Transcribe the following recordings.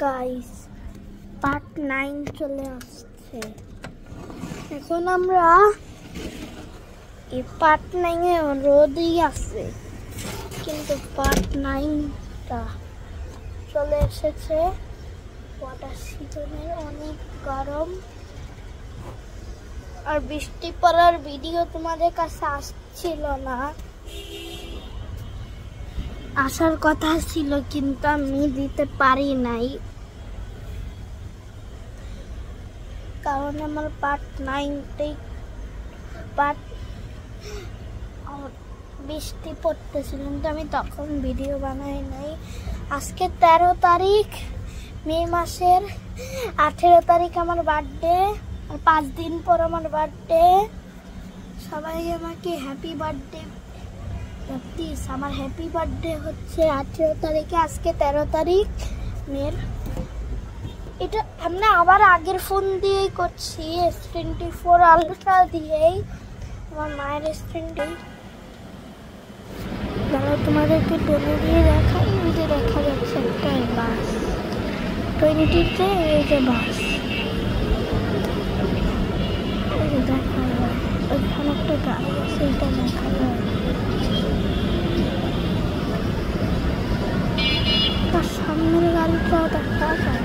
Guys, part 9 চলে আসছে। এখন আমরা এই পার্ট 9 এ রোদই আছে, কিন্তু পার্ট 9টা চলে এসেছে। ওয়াটার সিজনের অনেক গরম আর বৃষ্টি পড়ার ভিডিও তোমাদের কাছে আসছিল না, আসার কথা ছিল কিন্তু আমি দিতে পারি নাই, কারণ আমার পার্ট 9টাই বৃষ্টি পড়তেছিল, কিন্তু আমি তখন ভিডিও বানাই নাই। আজকে 13 তারিখ মে মাসের, 18 তারিখ আমার বার্থডে, আর 5 দিন পর আমার বার্থডে। সবাই আমাকে হ্যাপি বার্থডে প্লিজ। আমার হ্যাপি বার্থডে হচ্ছে 18 তারিখে, আজকে 13 তারিখ মের। এটা আমরা আবার আগের ফোন দিয়েই করছি, S24 আলট্রা দিয়েই, আমার মায়ের S20। যারা তোমাদেরকে টোনে দিয়ে দেখাই, ওই যে দেখা যাচ্ছে একটা বাস 20-তে, এই যে বাস দেখা যায়, ওইখানে একটা গাড়ি আছে, এটা দেখা যায়। তার সামনের গাড়িটাও দেখা যায়।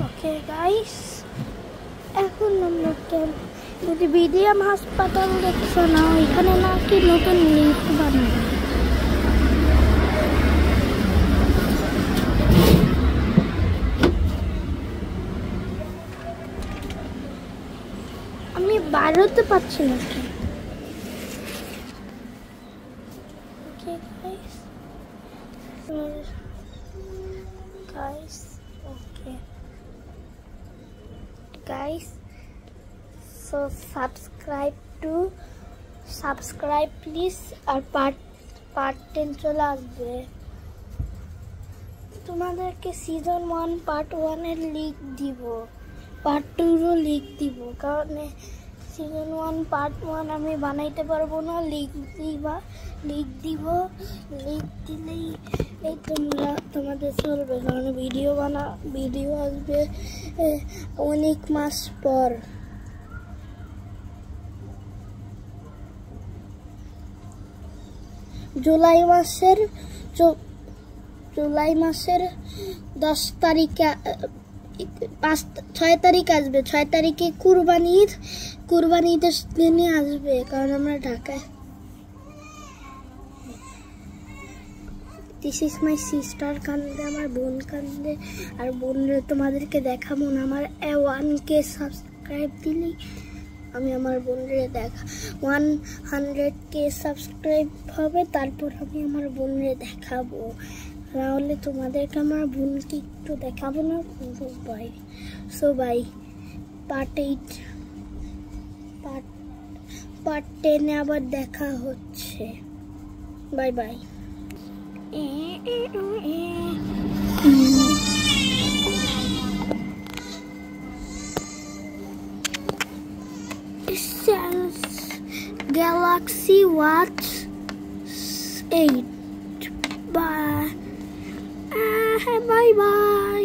ওকে গাইস, এখন আমরা যদি বিডিএম হাসপাতাল দেখছো না, ওইখানে নাকি নতুন লিফট বানাবে। আমি বাড়তে পারছি না। Okay guys, okay guys, so subscribe please, আর পার্ট 10 চলে আসবে। তোমাদেরকে সিজন 1 পার্ট 1 এর লিংক দিব, পার্ট 2 এরও লিংক দিব, কারণ সিজন 1 পার্ট 1 আমি বানাইতে পারবো না। লিংক দিলেই এই তোমাদের চলবে, কারণ ভিডিও আসবে অনেক মাস পর। জুলাই মাসের 10 তারিখে 6 তারিখ আসবে। 6 তারিখে কুরবানি ঈদের দিনে আসবে, কারণ আমরা ঢাকায়। দিস ইজ মাই সিস্টার কান্দে, আমার বোন কান্দে, আর বোনরে তোমাদেরকে দেখাবো না। আমার 1K সাবস্ক্রাইব দিলেই আমি আমার বোনরে 100K সাবস্ক্রাইব হবে, তারপর আমি আমার বোনরে দেখাবো। নাহলে তোমাদেরকে আমার বোনকে একটু দেখাবো না। By, so by. পার্ট 10 আবার দেখা হচ্ছে। Bye bye. Galaxy Watch 8. Bye. Bye bye.